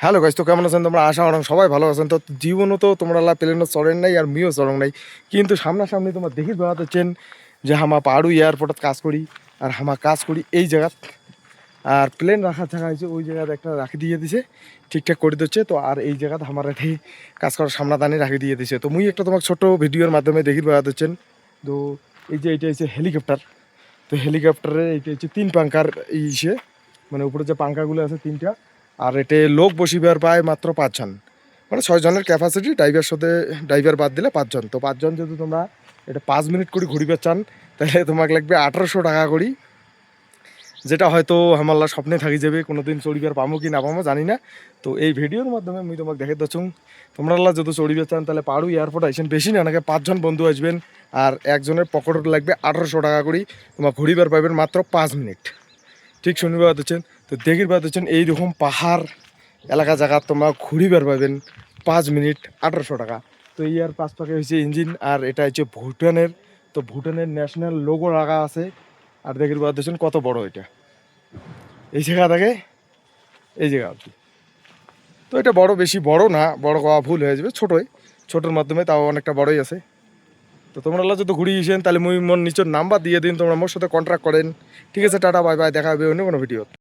Hello guys, তো কেমন আছেন তোমরা? আশা করি সবাই ভালো আছেন। তো জীবনও তো তোমরা প্লেনও চড়েন নাই আর মিও চড়ং নাই, কিন্তু সামনাসামনি তোমার দেখি বেড়াতেছেন যে হামা পাহাড়ু এয়ারপোর্টত কাজ করি। আর হামা কাজ করি এই জায়গাত, আর প্লেন রাখার জায়গা হয়েছে ওই জায়গাতে একটা রাখি দিয়ে দিছে, ঠিকঠাক করে দিচ্ছে। তো আর এই জায়গাতে আমার এটি কাজ করার সামনাদানি রাখি দিয়ে দিছে। তো মুই একটা তোমার ছোট ভিডিওর মাধ্যমে দেখি বেড়াতেছেন। তো এই যে এইটা হচ্ছে হেলিকপ্টার। তো হেলিকপ্টারে এইটা হচ্ছে 3 পাঙ্কার ইসে, মানে উপরে যে পাঙ্কাগুলো আছে 3টা। আর এতে লোক বসিবার পায় মাত্র 5 জন, মানে 6 জনের ক্যাপাসিটি। ড্রাইভার সাথে ড্রাইভার বাদ দিলে 5 জন। তো 5 জন যদি তোমরা এটা 5 মিনিট করে ঘুরিবার চান তাহলে তোমাকে লাগবে 1800 টাকা করি, যেটা হয়তো আমার স্বপ্নে থাকি যাবে। কোনোদিন চড়িবার পামো কি না পামো জানি না। তো এই ভিডিওর মাধ্যমে আমি তোমাকে দেখে দিচ্ছি, তোমরা যদি চড়িবার চান তাহলে পাহাড়ু এয়ারপোর্ট আসেন। বেশি না, নাকি 5 জন বন্ধু আসবেন, আর একজনের পকেট লাগবে 1800 টাকা করি। তোমার ঘুরিবার পাইবেন মাত্র 5 মিনিট। ঠিক শুনিবার পাচ্ছেন। তো দেখির পাচ্ছেন এইরকম পাহাড় এলাকা জায়গা তোমরা ঘুরিবার পাবেন 5 মিনিট 1800 টাকা। তো এই আর 5 পাকে হয়েছে ইঞ্জিন, আর এটা হচ্ছে ভুটানের। তো ভুটানের ন্যাশনাল লোগো লাগা আছে। আর দেখির পাচ্ছেন কত বড় এটা, এই জায়গা থেকে এই জায়গা আর কি। তো এটা বড়, বেশি বড় না, বড় হওয়া ভুল হয়ে যাবে, ছোটোই। ছোটোর মাধ্যমে তাও অনেকটা বড়ই আছে। তো তোমরা যদি ঘুরিয়েছেন তাহলে মুই মোর নিচের নাম্বার দিয়ে দিন, তোমরা মোর সাথে কন্ট্যাক্ট করেন। ঠিক আছে, টাটা বাই বাই, দেখা হবে অন্য কোনো ভিডিও।